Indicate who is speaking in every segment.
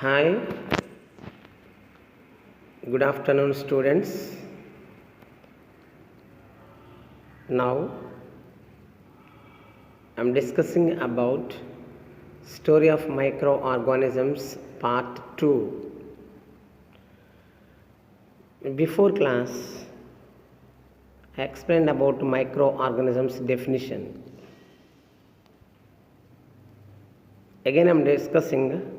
Speaker 1: Hi, good afternoon, students. Now I'm discussing about story of microorganisms part 2. Before class, I explained about microorganisms definition. Again, I'm discussing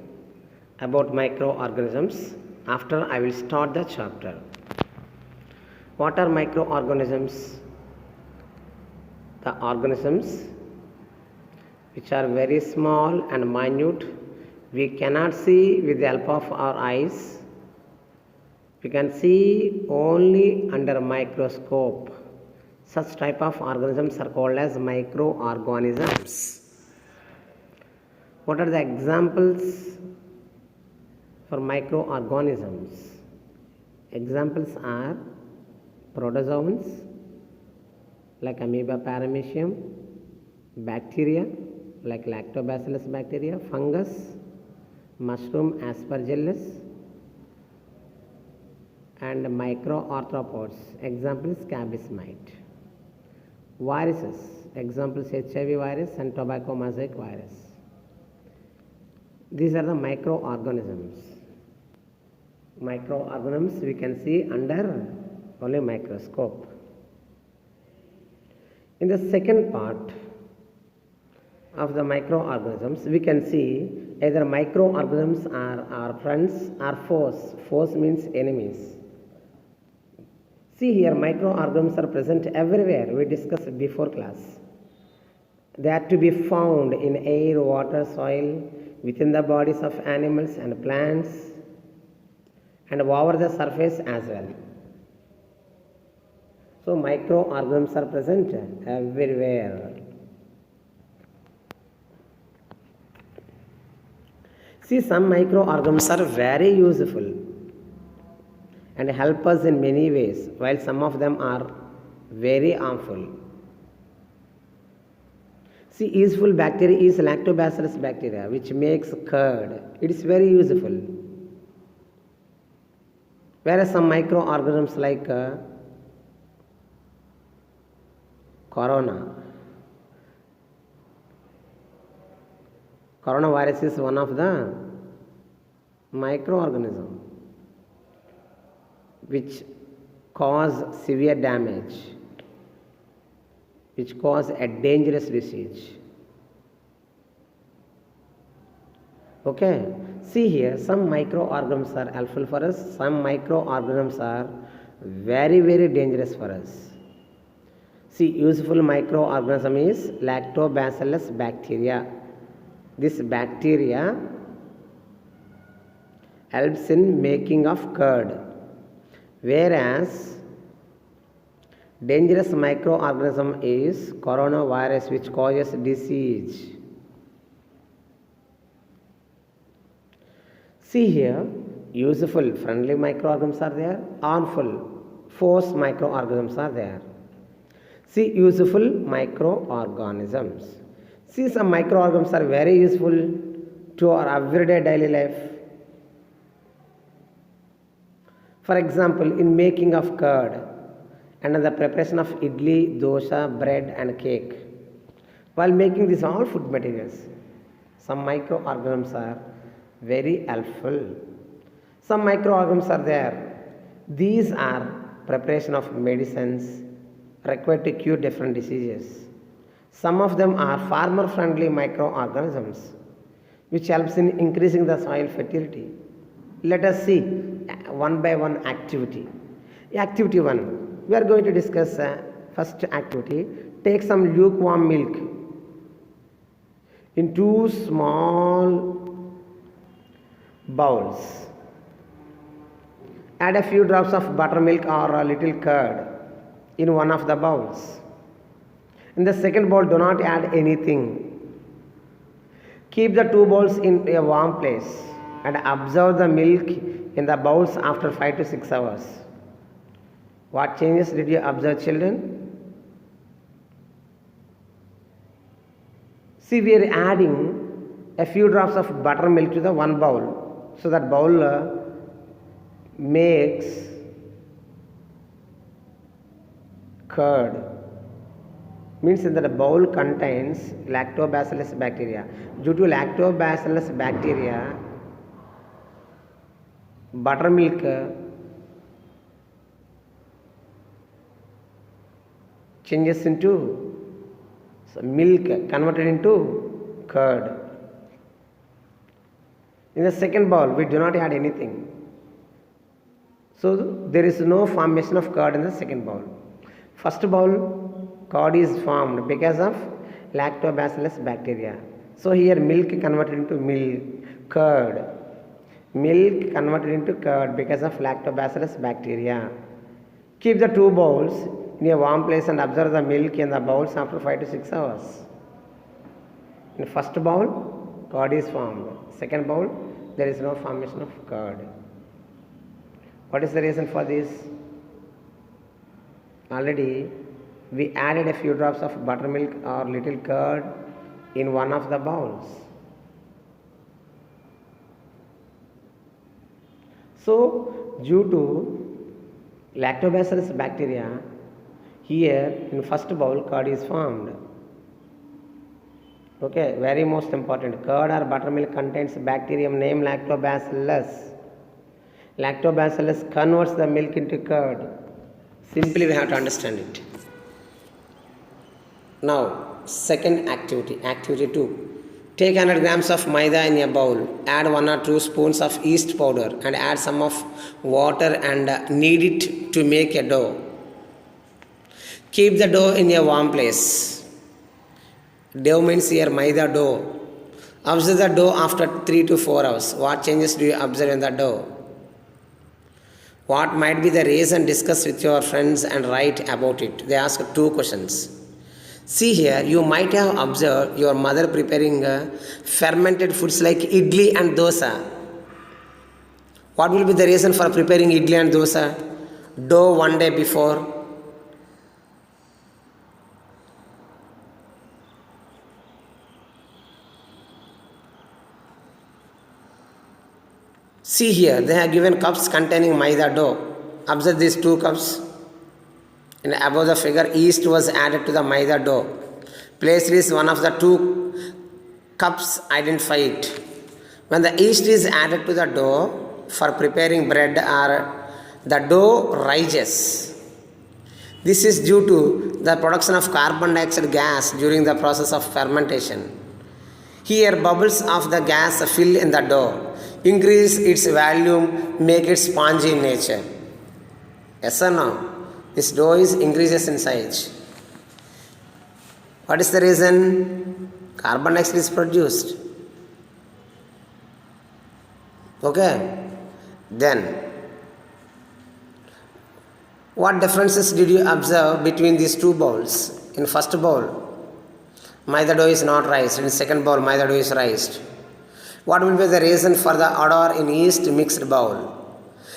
Speaker 1: about microorganisms. After I will start the chapter. What are microorganisms? The organisms which are very small and minute, we cannot see with the help of our eyes. We can see only under a microscope. Such type of organisms are called as microorganisms. What are the examples for microorganisms? Examples are protozoans like amoeba paramecium, bacteria like lactobacillus bacteria, fungus, mushroom aspergillus, and microarthropods. Examples scabies mite. Viruses. Examples HIV virus and tobacco mosaic virus. These are the microorganisms. Microorganisms we can see under only microscope. In the second part of the microorganisms, we can see either microorganisms are our friends or foes. Foes means enemies. See here, microorganisms are present everywhere. We discussed before class. They are to be found in air, water, soil, within the bodies of animals and plants, and over the surface as well. So microorganisms are present everywhere. See, some microorganisms are very useful and help us in many ways, while some of them are very harmful. See, useful bacteria is lactobacillus bacteria, which makes curd. It is very useful. Whereas some microorganisms like coronavirus is one of the microorganism which cause severe damage, which cause a dangerous disease. Okay, see here, some microorganisms are helpful for us, some microorganisms are very, very dangerous for us. See, useful microorganism is lactobacillus bacteria. This bacteria helps in making of curd, whereas dangerous microorganism is coronavirus, which causes disease. See here, useful friendly microorganisms are there, harmful foes microorganisms are there. See, useful microorganisms. See, some microorganisms are very useful to our everyday daily life. For example, in making of curd and in the preparation of idli, dosa, bread and cake. While making these all food materials, some microorganisms are very helpful. Some microorganisms are there. These are preparation of medicines required to cure different diseases. Some of them are farmer friendly microorganisms which helps in increasing the soil fertility. Let us see one by one activity. Activity 1. We are going to discuss first activity. Take some lukewarm milk in 2 small bowls. Add a few drops of buttermilk or a little curd in one of the bowls. In the second bowl, do not add anything. Keep the 2 bowls in a warm place and observe the milk in the bowls after 5 to 6 hours. What changes did you observe, children? See, we are adding a few drops of buttermilk to the one bowl. So that bowl makes curd. Means that the bowl contains lactobacillus bacteria. Due to lactobacillus bacteria, buttermilk changes into milk converted into curd. In the second bowl, we do not add anything. So there is no formation of curd in the second bowl. First bowl, curd is formed because of lactobacillus bacteria. So here milk converted into curd. Milk converted into curd because of lactobacillus bacteria. Keep the two bowls in a warm place and observe the milk in the bowls after 5 to 6 hours. In first bowl, curd is formed. Second bowl, there is no formation of curd. What is the reason for this? Already we added a few drops of buttermilk or little curd in one of the bowls. So due to lactobacillus bacteria, here in first bowl curd is formed. Okay, very most important. Curd or buttermilk contains bacterium named lactobacillus. Lactobacillus converts the milk into curd. Simply we have to understand it. Now, second activity, activity 2. Take 100 grams of maida in a bowl, add 1 or 2 spoons of yeast powder and add some of water and knead it to make a dough. Keep the dough in a warm place. Dough means here maida dough. Observe the dough after 3 to 4 hours. What changes do you observe in the dough? What might be the reason? Discuss with your friends and write about it. They ask 2 questions. See here, you might have observed your mother preparing fermented foods like idli and dosa. What will be the reason for preparing idli and dosa? Dough 1 day before. See here, they have given cups containing maida dough. Observe these 2 cups. And above the figure, yeast was added to the maida dough. Place is one of the 2 cups, identify it. When the yeast is added to the dough for preparing bread, or the dough rises. This is due to the production of carbon dioxide gas during the process of fermentation. Here, bubbles of the gas fill in the dough, increase its volume, make it spongy in nature. Yes or no? This dough increases in size. What is the reason? Carbon dioxide is produced. Okay? Then, what differences did you observe between these 2 bowls? In first bowl, maida dough is not raised. In second bowl, maida dough is raised. What will be the reason for the odor in yeast mixed bowl?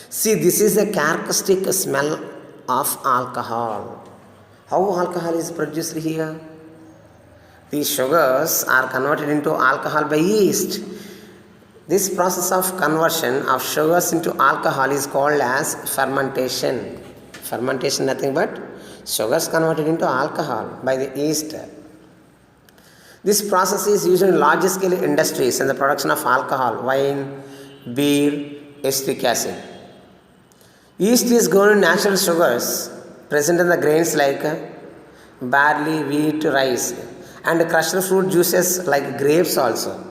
Speaker 1: See, this is a characteristic smell of alcohol. How alcohol is produced here? These sugars are converted into alcohol by yeast. This process of conversion of sugars into alcohol is called as fermentation. Fermentation nothing but sugars converted into alcohol by the yeast. This process is used in large scale industries in the production of alcohol, wine, beer, acetic acid. Yeast is grown in natural sugars present in the grains like barley, wheat, rice, and crushed fruit juices like grapes also.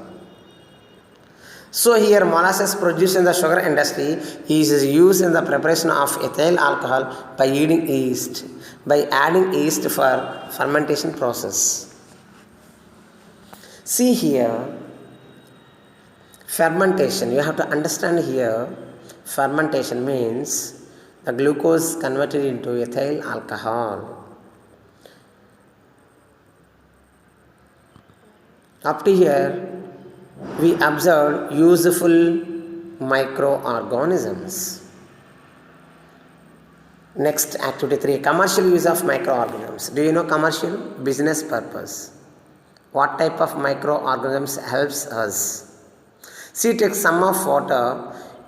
Speaker 1: So here molasses produced in the sugar industry is used in the preparation of ethyl alcohol by adding yeast for fermentation process. See here, fermentation, you have to understand here, fermentation means the glucose converted into ethyl alcohol. Up to here, we observed useful microorganisms. Next, activity 3, commercial use of microorganisms. Do you know commercial? Business purpose. What type of microorganisms helps us? See, take some of water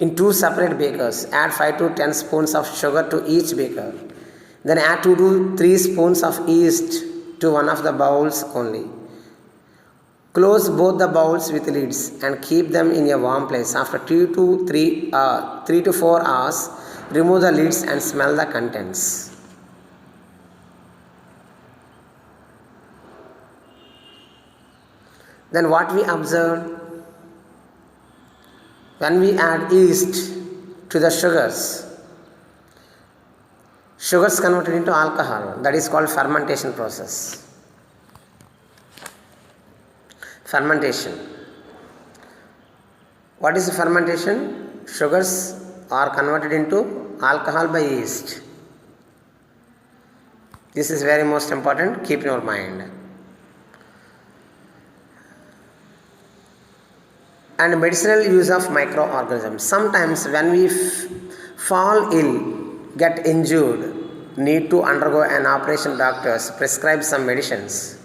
Speaker 1: in two separate bakers. Add 5 to 10 spoons of sugar to each baker. Then add 2 to 3 spoons of yeast to one of the bowls only. Close both the bowls with lids and keep them in a warm place. After 3 to 4 hours, remove the lids and smell the contents. Then what we observed, when we add yeast to the sugars converted into alcohol. That is called fermentation process. Fermentation. What is fermentation? Sugars are converted into alcohol by yeast. This is very most important. Keep in your mind. And medicinal use of microorganisms. Sometimes when we fall ill, get injured, need to undergo an operation, doctors prescribe some medicines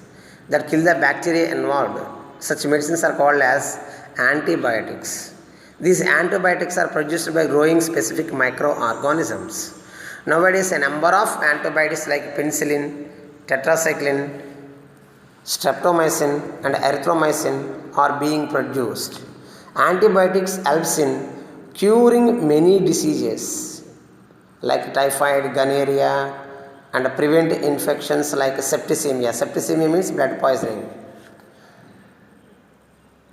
Speaker 1: that kill the bacteria involved. Such medicines are called as antibiotics. These antibiotics are produced by growing specific microorganisms. Nowadays, a number of antibiotics like penicillin, tetracycline, streptomycin and erythromycin are being produced. Antibiotics helps in curing many diseases like typhoid, gonorrhea, and prevent infections like septicemia. Septicemia means blood poisoning.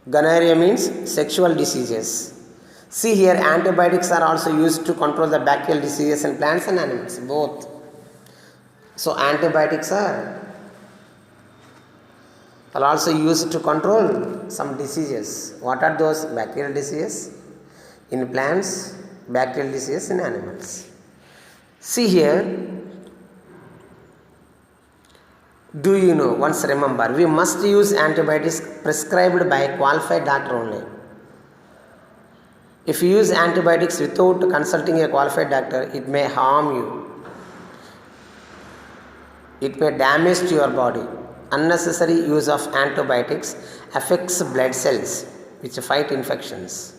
Speaker 1: Gonorrhea means sexual diseases. See here, antibiotics are also used to control the bacterial diseases in plants and animals, both. So antibiotics are also used to control some diseases. What are those? Bacterial diseases in plants, bacterial diseases in animals. See here, do you know, once remember, we must use antibiotics prescribed by a qualified doctor only. If you use antibiotics without consulting a qualified doctor, it may harm you. It may damage to your body. Unnecessary use of antibiotics affects blood cells which fight infections.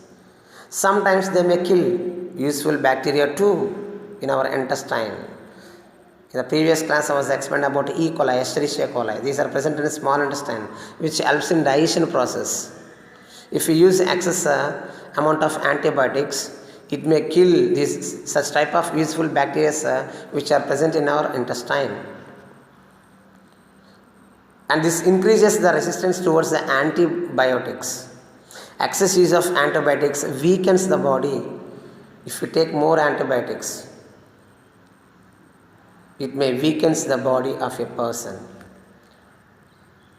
Speaker 1: Sometimes they may kill useful bacteria too in our intestine. In the previous class I was explaining about E. coli, Escherichia coli. These are present in the small intestine which helps in digestion process. If we use excess amount of antibiotics, it may kill such type of useful bacteria which are present in our intestine. And this increases the resistance towards the antibiotics. Excess use of antibiotics weakens the body. If you take more antibiotics, it may weaken the body of a person.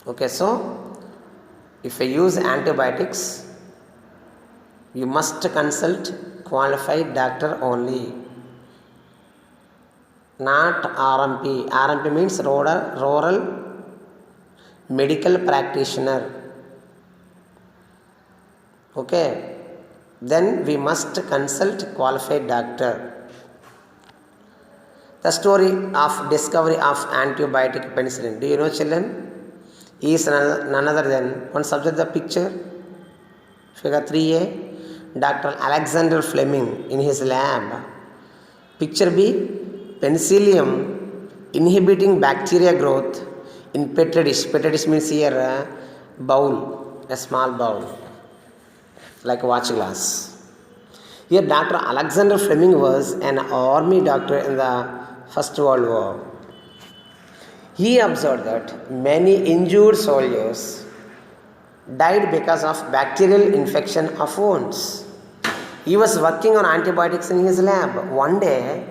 Speaker 1: Okay, so if you use antibiotics, you must consult qualified doctor only, not RMP. RMP means rural medical practitioner. Okay, then we must consult qualified doctor. The story of discovery of antibiotic penicillin. Do you know, children? He is none other than, one subject the picture, figure 3a, Dr. Alexander Fleming in his lab. Picture B, penicillium inhibiting bacteria growth in petri dish. Petri dish means here a bowl, a small bowl, like a watch glass. Here Dr. Alexander Fleming was an army doctor in the First World War. He observed that many injured soldiers died because of bacterial infection of wounds. He was working on antibiotics in his lab. One day,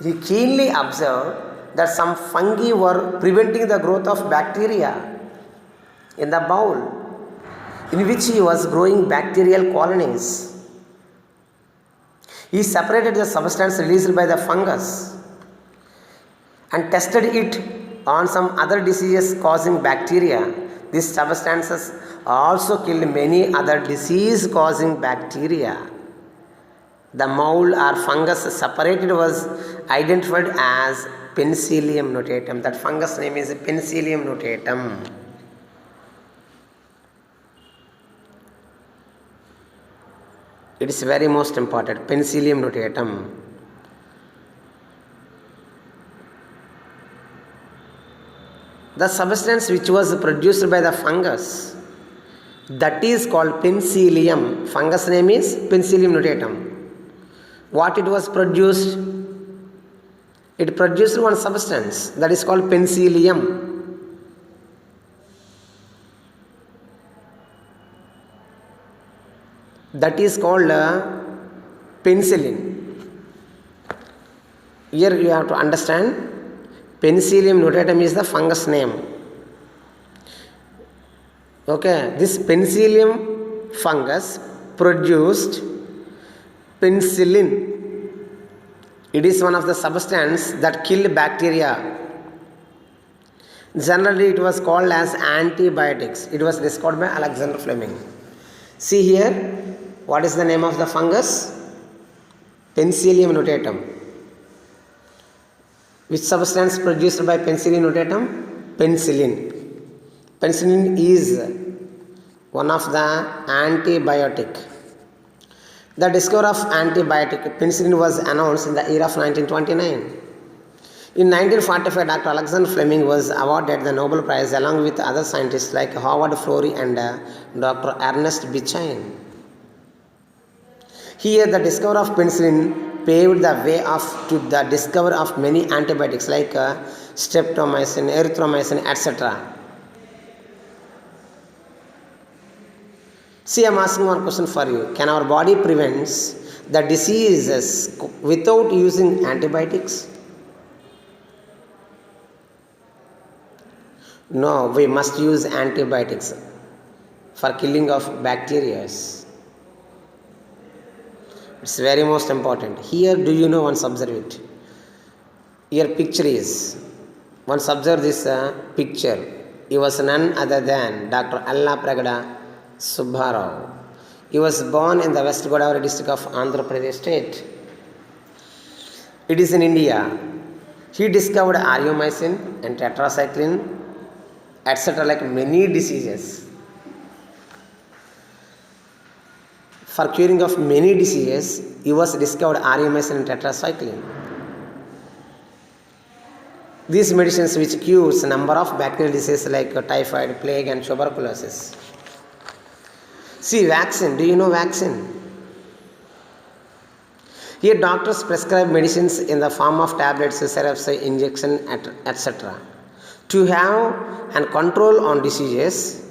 Speaker 1: he keenly observed that some fungi were preventing the growth of bacteria in the bowl in which he was growing bacterial colonies. He separated the substance released by the fungus and tested it on some other diseases causing bacteria. These substances also killed many other disease causing bacteria. The mold or fungus separated was identified as Penicillium notatum. That fungus name is Penicillium notatum. It is very most important. Penicillium notatum. The substance which was produced by the fungus, that is called penicillium. Fungus name is Penicillium notatum. What it was produced? It produced one substance that is called penicillium. That is called penicillin. Here you have to understand, Penicillium notatum is the fungus name. Okay, this penicillium fungus produced penicillin. It is one of the substances that kill bacteria. Generally, it was called as antibiotics. It was discovered by Alexander Fleming. See here, what is the name of the fungus? Penicillium notatum. Which substance produced by Penicillium notatum? Penicillin. Penicillin is one of the antibiotic. The discovery of antibiotic penicillin was announced in the year of 1929. In 1945, Dr. Alexander Fleming was awarded the Nobel Prize along with other scientists like Howard Florey and Dr. Ernest Bechin. Here, the discovery of penicillin paved the way to the discovery of many antibiotics like streptomycin, erythromycin, etc. See, I am asking one question for you. Can our body prevent the diseases without using antibiotics? No, we must use antibiotics for killing of bacteria. It's very most important. Here, do you know, once observe it. Here picture is, once observe this picture. He was none other than Dr. Allapragada Subbarao. He was born in the West Godavari district of Andhra Pradesh state. It is in India. He discovered ariomycin and tetracycline, etc. like many diseases. For curing of many diseases, he was discovered ariomycin and tetracycline. These medicines which cures a number of bacterial diseases like typhoid, plague and tuberculosis. See, vaccine. Do you know vaccine? Here doctors prescribe medicines in the form of tablets, syrups, injection, etc. To have and control on diseases,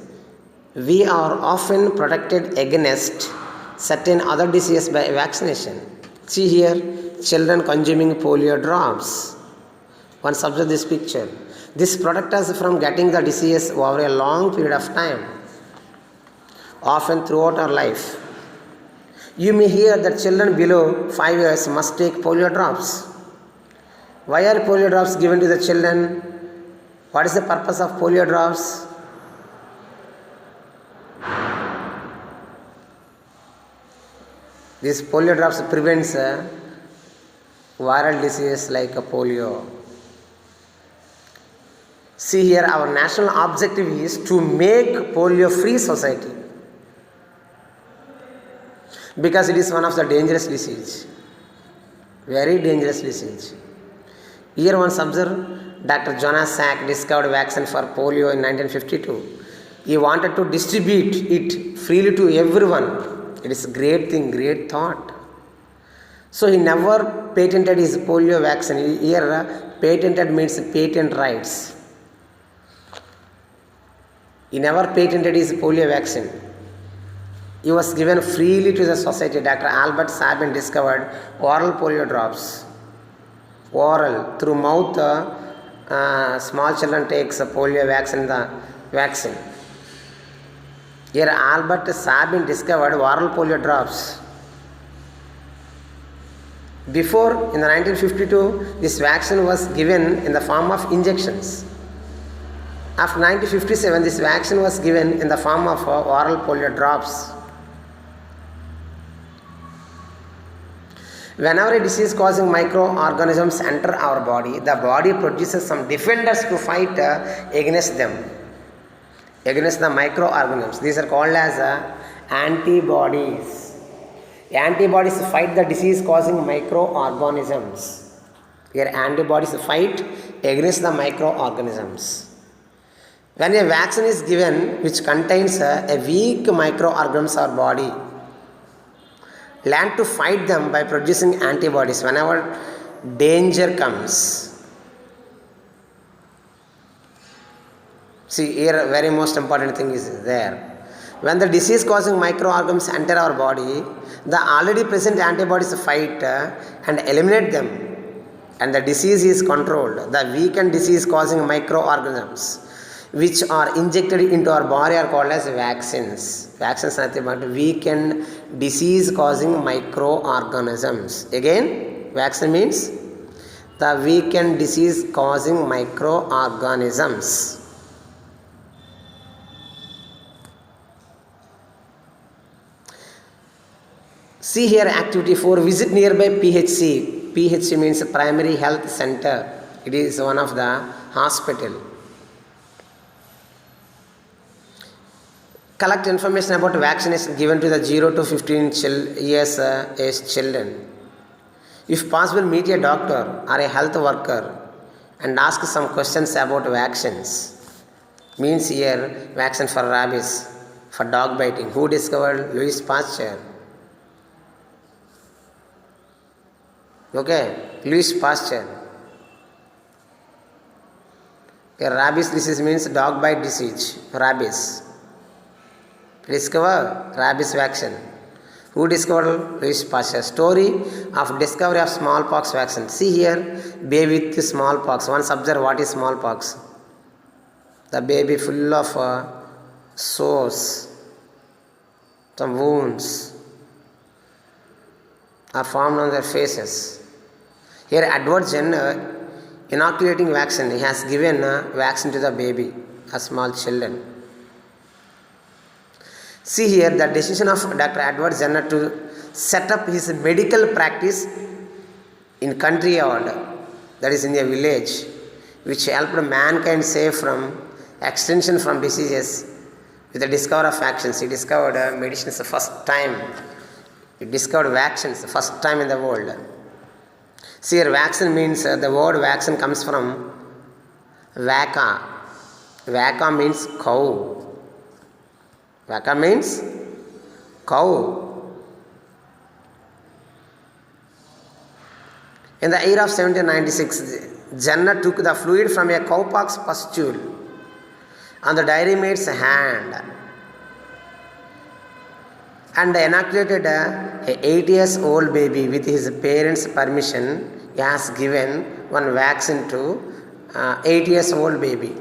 Speaker 1: we are often protected against certain other diseases by vaccination. See here, children consuming polio drops. Once observe this picture. This protects us from getting the disease over a long period of time, often throughout our life. You may hear that children below 5 years must take polio drops. Why are polio drops given to the children? What is the purpose of polio drops? These polio drops prevents viral disease like polio. See here, our national objective is to make polio-free society, because it is one of the dangerous disease, very dangerous disease. Here once observe, Dr. Jonas Salk discovered vaccine for polio in 1952. He wanted to distribute it freely to everyone. It is a great thing, great thought. So he never patented his polio vaccine. Here patented means patent rights. He never patented his polio vaccine. He was given freely to the society. Dr. Albert Sabin discovered oral polio drops. Oral, through mouth, small children takes a polio vaccine. Here Albert Sabin discovered oral polio drops. Before, in the 1952, this vaccine was given in the form of injections. After 1957, this vaccine was given in the form of oral polio drops. Whenever a disease-causing microorganisms enter our body, the body produces some defenders to fight against them, against the microorganisms. These are called as antibodies. Antibodies fight the disease causing microorganisms. Here antibodies fight against the microorganisms. When a vaccine is given which contains a weak microorganisms or body, learn to fight them by producing antibodies whenever danger comes. See here, very most important thing is there. When the disease causing microorganisms enter our body, the already present antibodies fight and eliminate them, and the disease is controlled. The weakened disease causing microorganisms which are injected into our body are called as vaccines. Vaccines are nothing but weakened disease causing microorganisms. Again, vaccine means the weakened disease causing microorganisms. See here activity 4, visit nearby PHC. PHC means primary health center. It is one of the hospital. Collect information about vaccination given to the 0 to 15 years age children. If possible, meet a doctor or a health worker and ask some questions about vaccines. Means here vaccine for rabies, for dog biting. Who discovered? Louis Pasteur. Okay, Louis Pasteur. Okay, rabies disease means dog bite disease, rabies. Discover rabies vaccine. Who discovered? Louis Pasteur. Story of discovery of smallpox vaccine. See here, baby with smallpox. Once observe what is smallpox. The baby full of sores, some wounds are formed on their faces. Here Edward Jenner inoculating vaccine. He has given vaccine to the baby, a small children. See here the decision of Dr. Edward Jenner to set up his medical practice in country or that is in a village, which helped mankind save from extinction from diseases with the discovery of vaccines. He discovered medicines the first time. He discovered vaccines the first time in the world. See here vaccine means the word vaccine comes from vaka. Vaka means cow. Vaka means cow. In the year of 1796, Jenner took the fluid from a cowpox pustule on the dairy maid's hand and inoculated a 8-year-old baby with his parents' permission. He has given one vaccine to 8-year-old baby.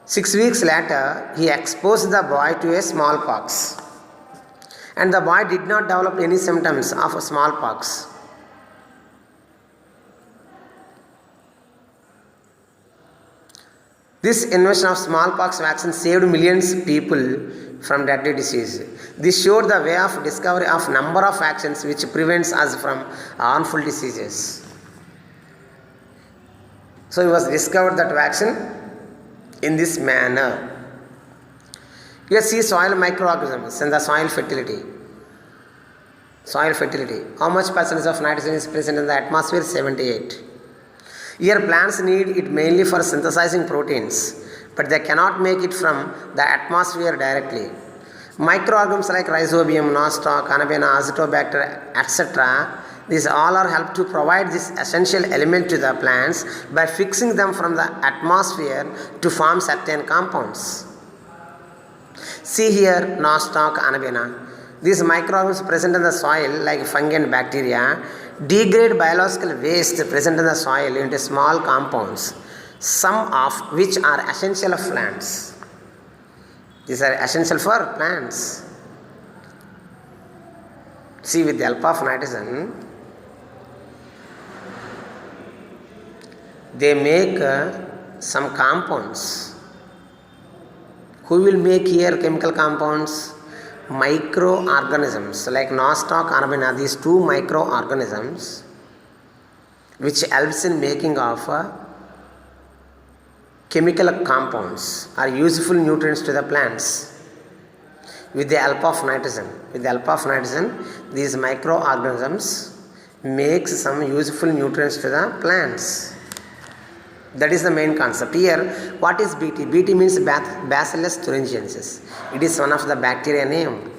Speaker 1: 6 weeks later, he exposed the boy to a smallpox, and the boy did not develop any symptoms of smallpox. This invention of smallpox vaccine saved millions of people from deadly disease. This showed the way of discovery of number of vaccines which prevents us from harmful diseases. So it was discovered that vaccine in this manner. Here see soil microorganisms and the soil fertility. Soil fertility. How much percentage of nitrogen is present in the atmosphere? 78. Here plants need it mainly for synthesizing proteins, but they cannot make it from the atmosphere directly. Microorganisms like rhizobium, nostoc, anabaena, azotobacter, etc. These all are helped to provide this essential element to the plants by fixing them from the atmosphere to form certain compounds. See here nostoc, anabaena. These microorganisms present in the soil like fungi and bacteria degrade biological waste present in the soil into small compounds, some of which are essential of plants. These are essential for plants. See, with the help of nitrogen, they make some compounds. Who will make here chemical compounds? Microorganisms like nostoc, anabaena. These two microorganisms which helps in making of chemical compounds are useful nutrients to the plants. with the help of nitrogen. With the help of nitrogen, these microorganisms make some useful nutrients to the plants. That is the main concept. Here, what is Bt? Bt means Bacillus thuringiensis. It is one of the bacteria name.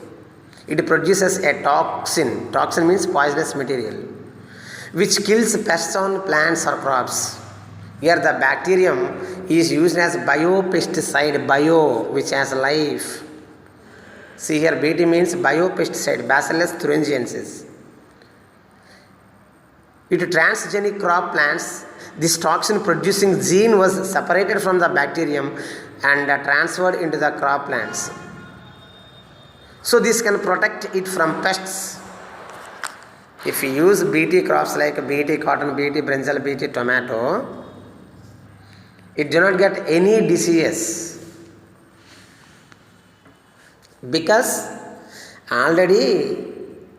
Speaker 1: It produces a toxin. Toxin means poisonous material, which kills pests on plants or crops. Here, the bacterium is used as biopesticide. Bio, which has life. See here, Bt means biopesticide, Bacillus thuringiensis. It transgenic crop plants. This toxin producing gene was separated from the bacterium and transferred into the crop plants. So this can protect it from pests. If you use Bt crops like Bt cotton, Bt brinjal, Bt tomato, it do not get any disease because already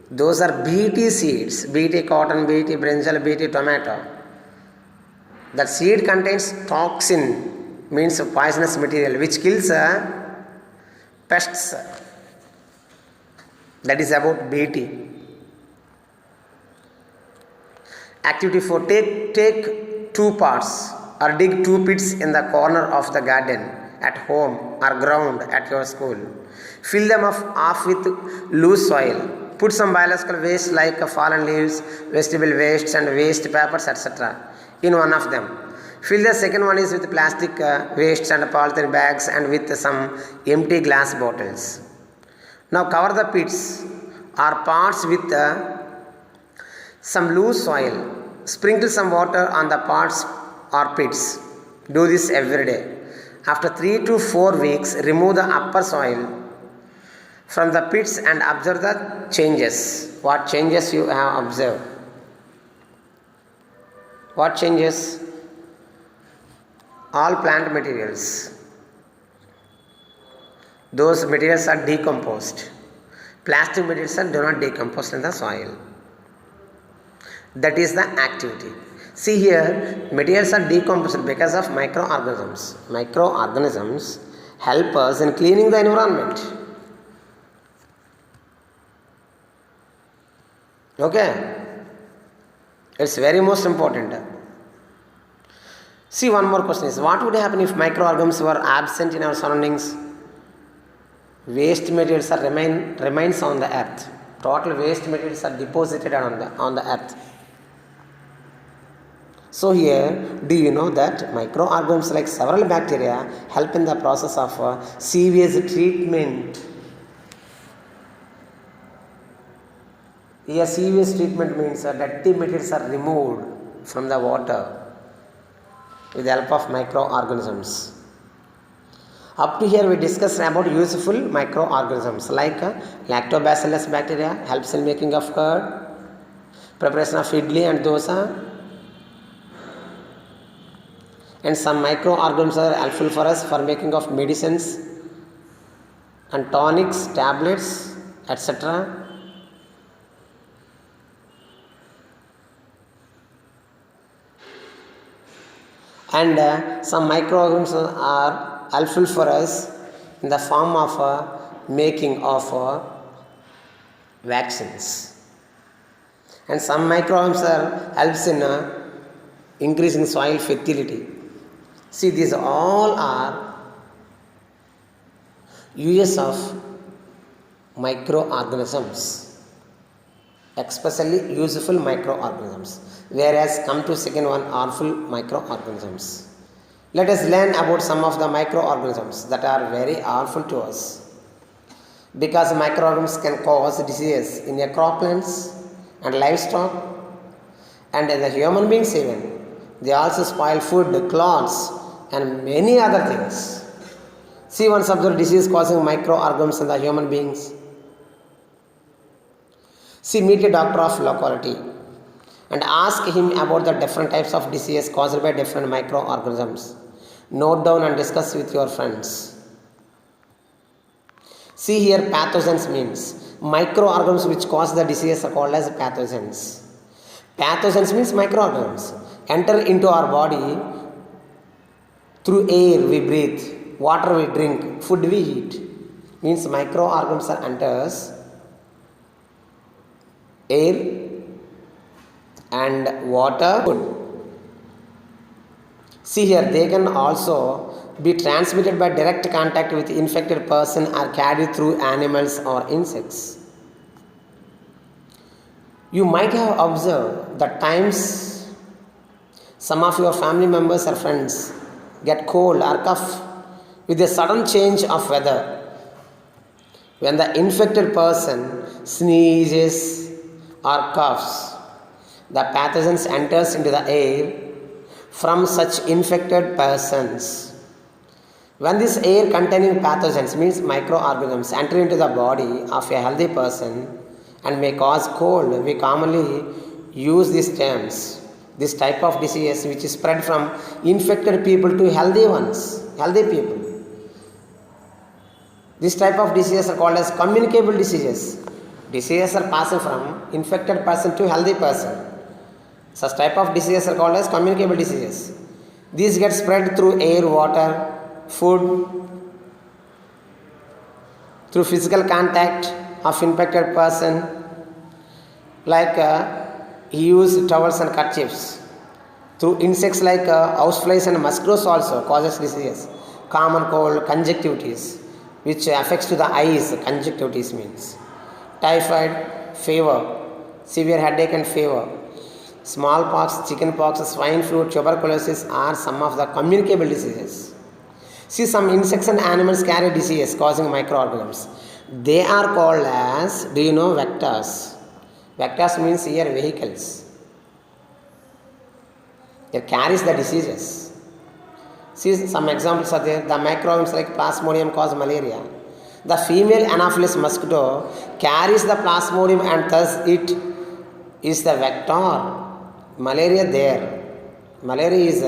Speaker 1: those are Bt seeds, Bt cotton, Bt brinjal, Bt tomato. That seed contains toxin, means poisonous material, which kills pests. That is about Bt. Activity 4. Take 2 pots or dig 2 pits in the corner of the garden, at home or ground at your school. Fill them off with loose soil. Put some biological waste like fallen leaves, vegetable wastes and waste papers, etc. in one of them. Fill the second one is with plastic wastes and polythene bags and with some empty glass bottles. Now cover the pits or pots with some loose soil. Sprinkle some water on the pots or pits. Do this every day. After 3 to 4 weeks, remove the upper soil from the pits and observe the changes. What changes you have observed? What changes? All plant materials. Those materials are decomposed. Plastic materials do not decompose in the soil. That is the activity. See here, materials are decomposed because of microorganisms. Microorganisms help us in cleaning the environment. Okay? It's very most important. See, one more question is, what would happen if microorganisms were absent in our surroundings? Waste materials are remains on the earth. Total waste materials are deposited on the earth. So here, do you know that microorganisms like several bacteria help in the process of sewage treatment? Here, sewage treatment means dirty materials are removed from the water with the help of microorganisms. Up to here we discussed about useful microorganisms like lactobacillus bacteria helps in making of curd, preparation of idli and dosa, and some microorganisms are helpful for us for making of medicines and tonics, tablets, etc. And some microorganisms are helpful for us in the form of making of vaccines. And some microorganisms are helps in increasing soil fertility. See, these all are uses of microorganisms, especially useful microorganisms. Whereas come to second one, harmful microorganisms. Let us learn about some of the microorganisms that are very harmful to us, because microorganisms can cause disease in the croplands and livestock and in the human beings even. They also spoil food, clothes and many other things. See, once observed disease causing microorganisms in the human beings. See, meet a doctor of locality and ask him about the different types of disease caused by different microorganisms. Note down and discuss with your friends. See here, pathogens means microorganisms which cause the disease are called as pathogens. Pathogens means microorganisms enter into our body through air we breathe, water we drink, food we eat. means microorganisms are enters air and water, food. See here, they can also be transmitted by direct contact with infected person or carried through animals or insects. You might have observed that times some of your family members or friends get cold or cough with a sudden change of weather. When the infected person sneezes or coughs, the pathogens enters into the air from such infected persons. When this air containing pathogens means microorganisms enter into the body of a healthy person and may cause cold, we commonly use these terms. This type of disease which is spread from infected people to healthy ones, healthy people. This type of diseases are called as communicable diseases. Diseases are passed from infected person to healthy person. Such type of diseases are called as communicable diseases. These get spread through air, water, food, through physical contact of infected person, like he used towels and kerchiefs. Through insects like houseflies and mosquitoes also causes diseases. Common cold, conjunctivitis, which affects to the eyes. Conjunctivitis means typhoid, fever, severe headache and fever. Smallpox, chickenpox, swine flu, tuberculosis are some of the communicable diseases. See, some insects and animals carry disease causing microorganisms. They are called as, do you know, vectors? Vectors means here vehicles. It carries the diseases. See, some examples are there. The microorganisms like Plasmodium cause malaria. The female Anopheles mosquito carries the Plasmodium and thus it is the vector. Malaria there. Malaria is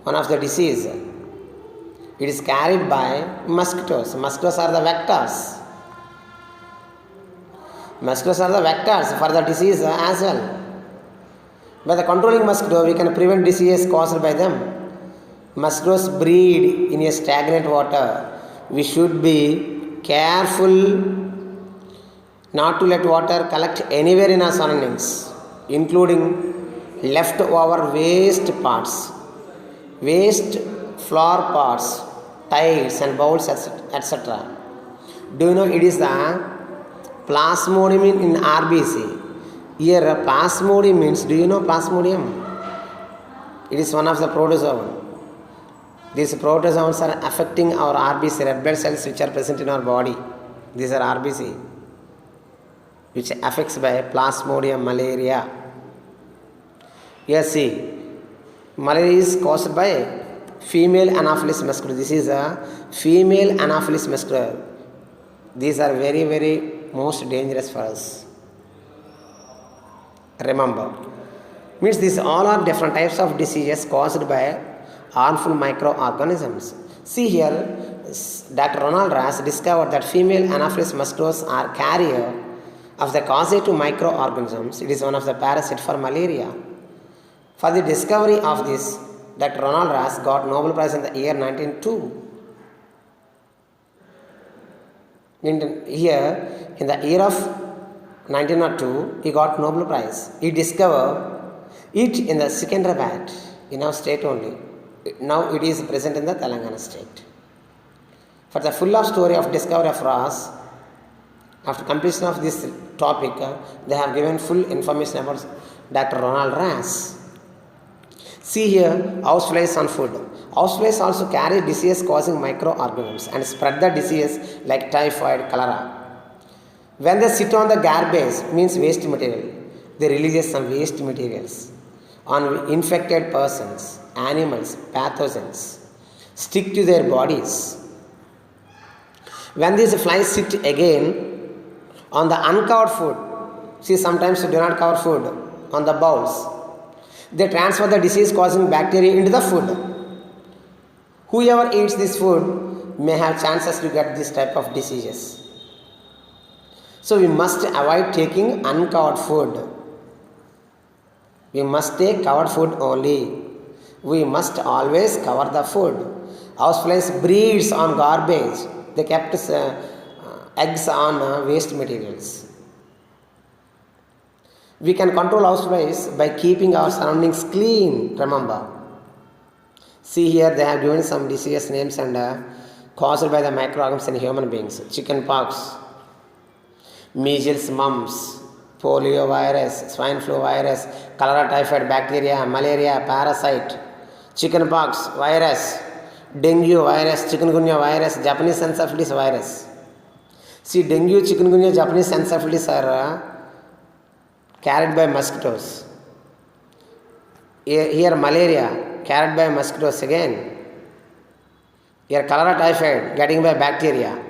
Speaker 1: one of the disease. It is carried by mosquitoes. Mosquitoes are the vectors. Mosquitoes are the vectors for the disease as well. By the controlling mosquito, we can prevent disease caused by them. Mosquitoes breed in a stagnant water. We should be careful not to let water collect anywhere in our surroundings, including leftover waste parts, waste floor parts, tiles and bowls, etc. Do you know it is the Plasmodium in RBC? Here Plasmodium means, do you know Plasmodium? It is one of the protozoan. These protozoans are affecting our RBC, red blood cells which are present in our body. These are RBC, which affects by Plasmodium malaria. Yes, see, malaria is caused by female Anopheles mosquito. This is a female Anopheles mosquito. These are very, very most dangerous for us. Remember, means these all are different types of diseases caused by harmful microorganisms. See here, Dr. Ronald Ross discovered that female Anopheles mosquitoes are carrier of the causative microorganisms. It is one of the parasite for malaria. For the discovery of this, Dr. Ronald Ross got Nobel Prize in the year 1902. Here, in the year of 1902, he got Nobel Prize. He discovered it in the Secunderabad, in our state only. Now it is present in the Telangana state. For the full of story of discovery of Ross, after completion of this topic, they have given full information about Dr. Ronald Ross. See here, houseflies on food. Houseflies also carry disease causing microorganisms and spread the disease like typhoid, cholera. When they sit on the garbage, means waste material, they release some waste materials on infected persons, animals, pathogens, stick to their bodies. When these flies sit again on the uncovered food, see sometimes you do not cover food on the bowls, they transfer the disease causing bacteria into the food. Whoever eats this food may have chances to get this type of diseases. So we must avoid taking uncovered food. We must take covered food only. We must always cover the food. Houseflies breeds on garbage. They kept eggs on waste materials. We can control houseflies by keeping our surroundings clean, remember. See here they have given some disease names and caused by the microorganisms in human beings. Chicken pox, measles, mumps, polio virus, swine flu virus, cholera typhoid bacteria, malaria, parasite, chicken pox virus, dengue virus, chikungunya virus, Japanese encephalitis virus. See, dengue, chikungunya, Japanese encephalitis are carried by mosquitoes. Here malaria carried by mosquitoes again. Here cholera typhoid getting by bacteria.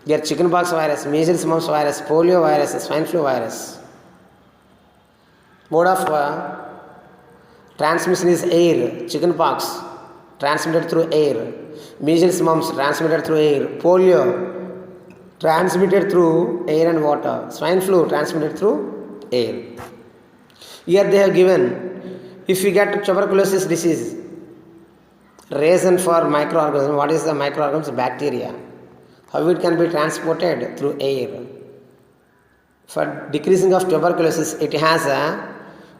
Speaker 1: Here chickenpox virus, measles mumps virus, polio virus, swine flu virus. Mode of transmission is air. Chickenpox transmitted through air. Measles mumps transmitted through air. Polio transmitted through air and water. Swine flu transmitted through air. Here they have given, if you get tuberculosis disease, reason for microorganism, what is the microorganism? Bacteria. How it can be transported through air. For decreasing of tuberculosis, it has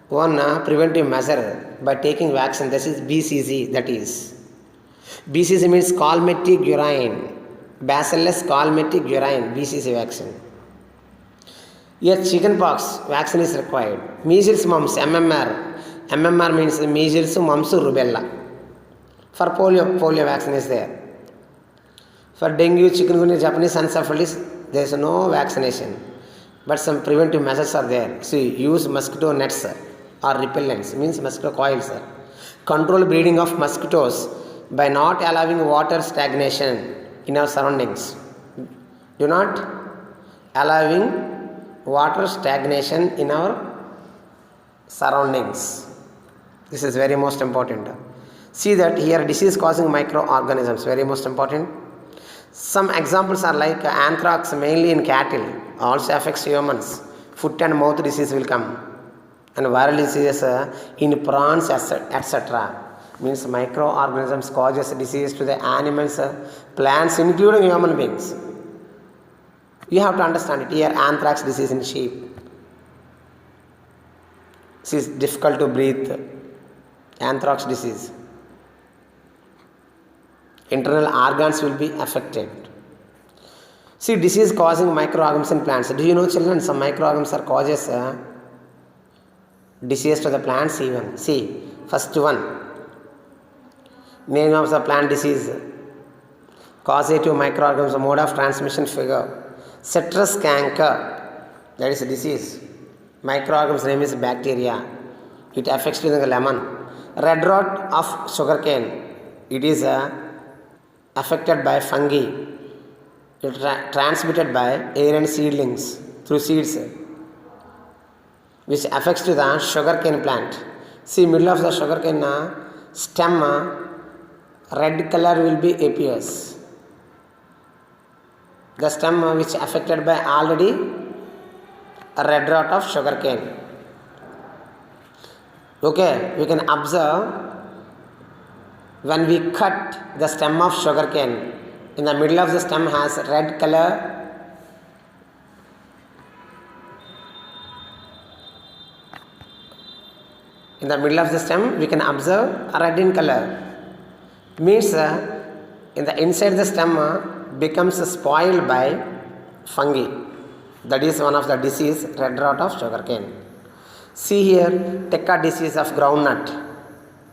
Speaker 1: one preventive measure by taking vaccine. This is BCG, that is. BCG means calmatic urine. Bacillus calmatic urine, BCG vaccine. Here chickenpox vaccine is required. Measles, mumps, MMR. MMR means measles, mumps, rubella. For polio vaccine is there. For dengue, chikungunya, Japanese encephalitis, there is no vaccination. But some preventive measures are there. See, use mosquito nets or repellents, means mosquito coils. Control breeding of mosquitoes by not allowing water stagnation in our surroundings. Do not allowing water stagnation in our surroundings. This is very most important. See that here disease causing microorganisms, very most important. Some examples are like anthrax, mainly in cattle, also affects humans. Foot and mouth disease will come. And viral diseases in prawns, etc. Means microorganisms causes disease to the animals, plants, including human beings. You have to understand it. Here anthrax disease in sheep. It is difficult to breathe. Anthrax disease. Internal organs will be affected. See, disease causing microorganisms in plants. Do you know, children, some microorganisms are causes disease to the plants even. See, first one. Name of the plant disease. Causative microorganism, mode of transmission figure. Citrus canker, that is a disease. Microorganism name is bacteria. It affects the lemon. Red rot of sugarcane. It is affected by fungi. It transmitted by air and seedlings through seeds, which affects to the sugarcane plant. See, middle of the sugarcane stem, red color will be appears. The stem which affected by already a red rot of sugarcane. Okay, we can observe when we cut the stem of sugarcane, in the middle of the stem has red color. In the middle of the stem we can observe a red in color. Means in the inside the stem becomes spoiled by fungi. That is one of the disease, red rot of sugarcane. See here, Tekka disease of groundnut.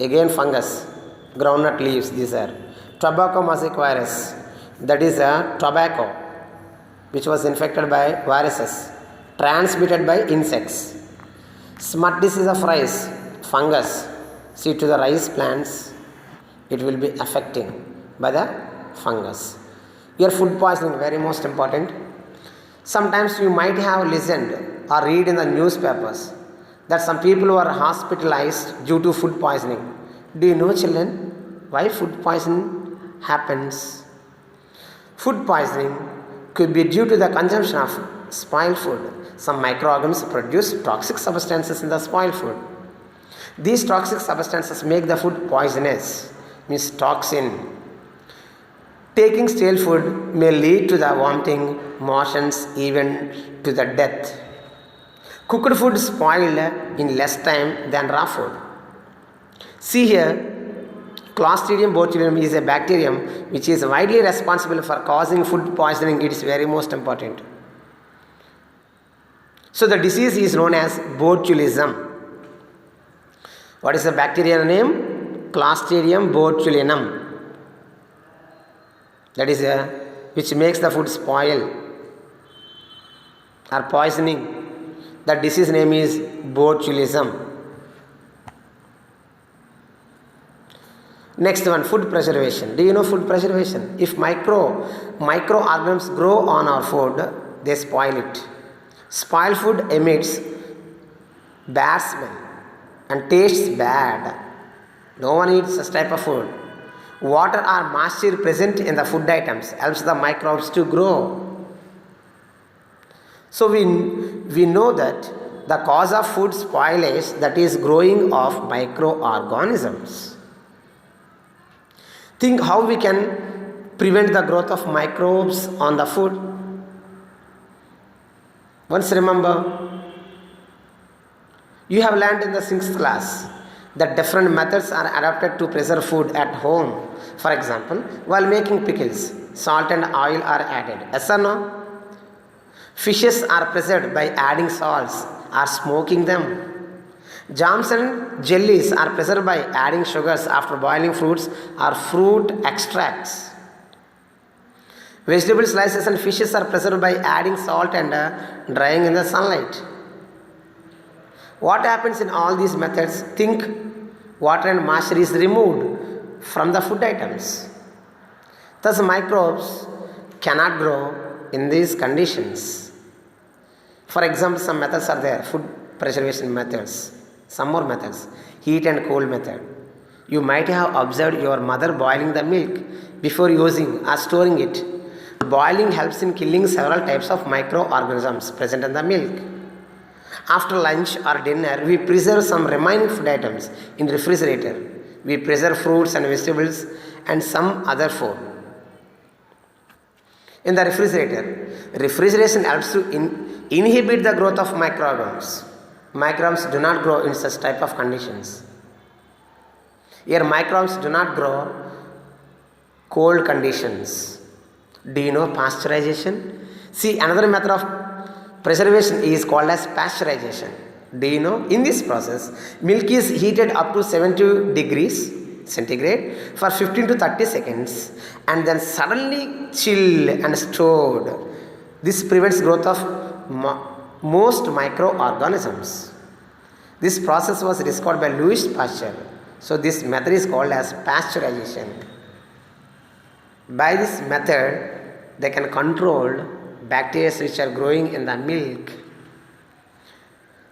Speaker 1: Again fungus. Groundnut leaves, these are. Tobacco mosaic virus. That is a tobacco which was infected by viruses transmitted by insects. Smut disease of rice. Fungus. See, to the rice plants it will be affecting by the fungus. Here food poisoning, very most important. Sometimes you might have listened or read in the newspapers that some people were hospitalized due to food poisoning. Do you know, children, why food poisoning happens? Food poisoning could be due to the consumption of spoiled food. Some microorganisms produce toxic substances in the spoiled food. These toxic substances make the food poisonous, means toxin. Taking stale food may lead to the vomiting, motions, even to the death. Cooked food spoiled in less time than raw food. See here, Clostridium botulinum is a bacterium which is widely responsible for causing food poisoning. It is very most important. So the disease is known as botulism. What is the bacterial name? Clostridium botulinum. That is which makes the food spoil or poisoning. The disease name is botulism. Next one, food preservation. Do you know food preservation? If microorganisms grow on our food, they spoil it. Spoiled food emits bad smell and tastes bad. No one eats such type of food. Water or moisture present in the food items helps the microbes to grow. So we know that the cause of food spoilage, that is growing of microorganisms. Think how we can prevent the growth of microbes on the food. Once remember, you have learned in the 6th class that different methods are adapted to preserve food at home. For example, while making pickles, salt and oil are added. Yes or no? Fishes are preserved by adding salts or smoking them. Jams and jellies are preserved by adding sugars after boiling fruits or fruit extracts. Vegetable slices and fishes are preserved by adding salt and drying in the sunlight. What happens in all these methods? Think water and moisture is removed from the food items. Thus microbes cannot grow in these conditions. For example, some methods are there, food preservation methods. Some more methods, heat and cold method. You might have observed your mother boiling the milk before using or storing it. Boiling helps in killing several types of microorganisms present in the milk. After lunch or dinner, we preserve some remaining food items in refrigerator. We preserve fruits and vegetables and some other food in the refrigerator. Refrigeration helps to inhibit the growth of microorganisms. Microbes do not grow in such type of conditions. Here microbes do not grow cold conditions. Do you know pasteurization? See, another method of preservation is called as pasteurization. Do you know? In this process, milk is heated up to 70 degrees centigrade for 15 to 30 seconds and then suddenly chilled and stored. This prevents growth of most microorganisms. This process was discovered by Louis Pasteur. So this method is called as pasteurization. By this method, they can control bacteria which are growing in the milk.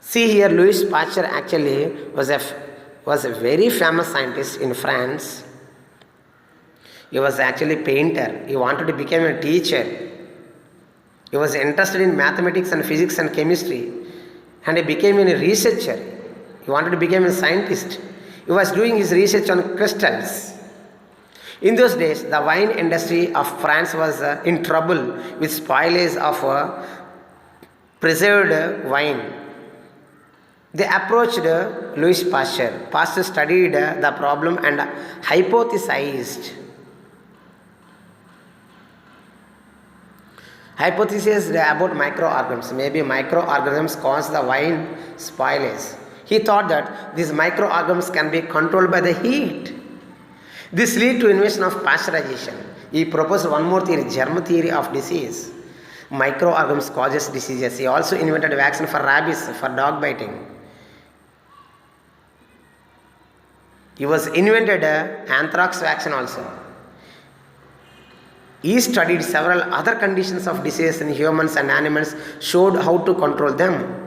Speaker 1: See here, Louis Pasteur actually was a very famous scientist in France. He was actually a painter. He wanted to become a teacher. He was interested in mathematics and physics and chemistry, and he became a researcher. He wanted to become a scientist. He was doing his research on crystals. In those days, the wine industry of France was in trouble with spoilage of preserved wine. They approached Louis Pasteur. Pasteur studied the problem and hypothesized about microorganisms. Maybe microorganisms cause the wine spoilage. He thought that these microorganisms can be controlled by the heat. This led to invention of pasteurization. He proposed one more theory, germ theory of disease. Microorganisms causes diseases. He also invented vaccine for rabies, for dog biting. He was invented anthrax vaccine also. He studied several other conditions of disease in humans and animals, showed how to control them.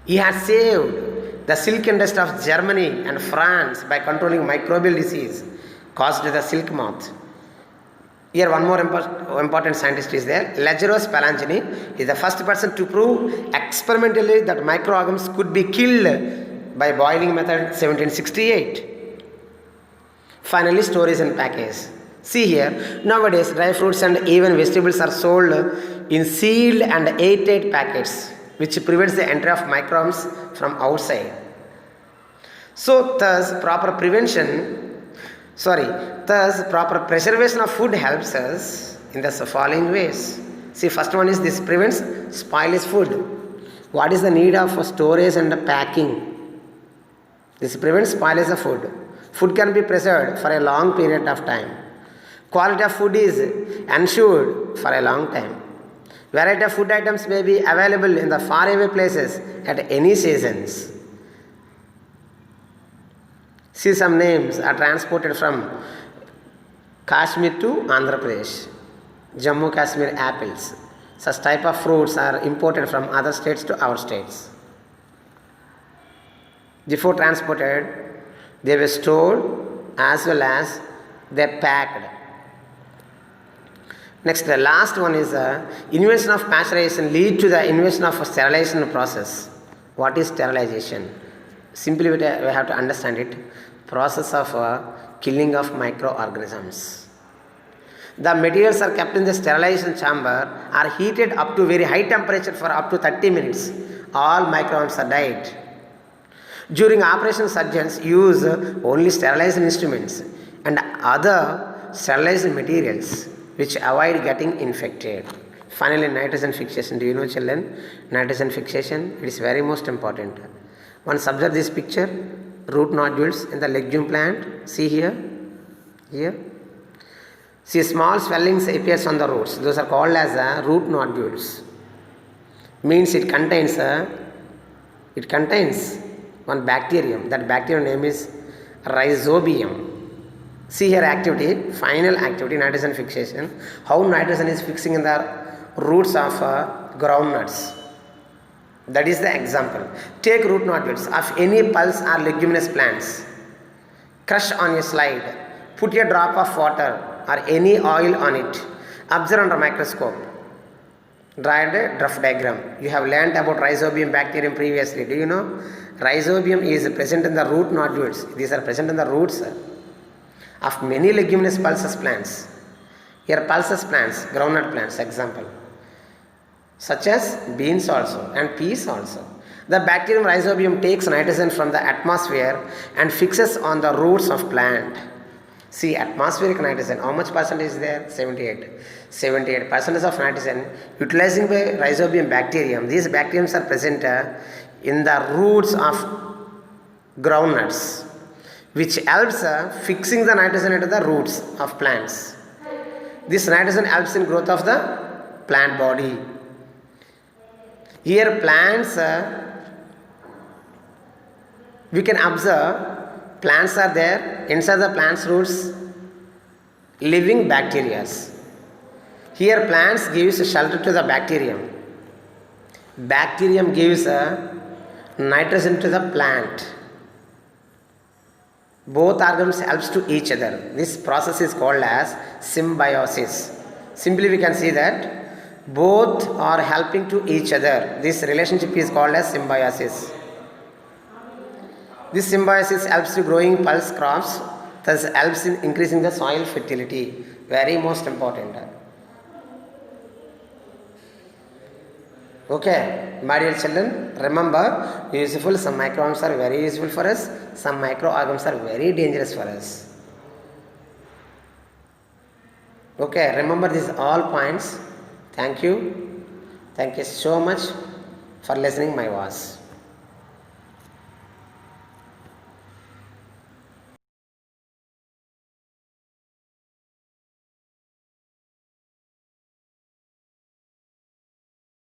Speaker 1: He had saved the silk industry of Germany and France by controlling microbial disease caused by the silk moth. Here one more important scientist is there. Leggero Spallanzani is the first person to prove experimentally that microorganisms could be killed by boiling method, 1768. Finally, storage and package. See here, nowadays dry fruits and even vegetables are sold in sealed and airtight packets, which prevents the entry of microbes from outside. So, thus proper preservation of food helps us in the following ways. See, first one is this prevents spoilage food. What is the need of storage and packing? This prevents spoilage of food. Food can be preserved for a long period of time. Quality of food is ensured for a long time. Variety of food items may be available in the faraway places at any seasons. See, some names are transported from Kashmir to Andhra Pradesh. Jammu Kashmir apples. Such type of fruits are imported from other states to our states. Before transported, they were stored as well as they packed. Next, the last one is invention of pasteurization lead to the invention of a sterilization process. What is sterilization? Simply we have to understand it. Process of killing of microorganisms. The materials are kept in the sterilization chamber, are heated up to very high temperature for up to 30 minutes. All microbes are died. During operation, surgeons use only sterilizing instruments and other sterilizing materials which avoid getting infected. Finally, nitrogen fixation. Do you know, children? Nitrogen fixation, it is very most important. Once observe this picture, root nodules in the legume plant. See here. See, small swellings appears on the roots. Those are called as root nodules. Means it contains one bacterium. That bacterium name is Rhizobium. See here activity, final activity, nitrogen fixation. How nitrogen is fixing in the roots of groundnuts. That is the example. Take root nodules of any pulse or leguminous plants. Crush on a slide. Put a drop of water or any oil on it. Observe under microscope. Draw a rough diagram. You have learnt about Rhizobium bacterium previously. Do you know? Rhizobium is present in the root nodules. These are present in the roots of many leguminous pulses plants. Here pulses plants, groundnut plants example. Such as beans also and peas also. The bacterium Rhizobium takes nitrogen from the atmosphere and fixes on the roots of plant. See, atmospheric nitrogen, how much percentage is there? 78. 78% of nitrogen utilizing by Rhizobium bacterium. These bacteriums are present in the roots of groundnuts, which helps fixing the nitrogen into the roots of plants. This nitrogen helps in growth of the plant body. Here plants, we can observe plants are there, inside the plant's roots living bacteria. Here plants gives shelter to the bacterium. Bacterium gives nitrogen to the plant. Both organs helps to each other. This process is called as symbiosis. Simply we can see that both are helping to each other. This relationship is called as symbiosis. This symbiosis helps to growing pulse crops, thus helps in increasing the soil fertility. Very most important. Okay, my dear children, remember useful, some microbes are very useful for us, some microorganisms are very dangerous for us. Okay, remember these all points. Thank you. Thank you so much for listening my voice.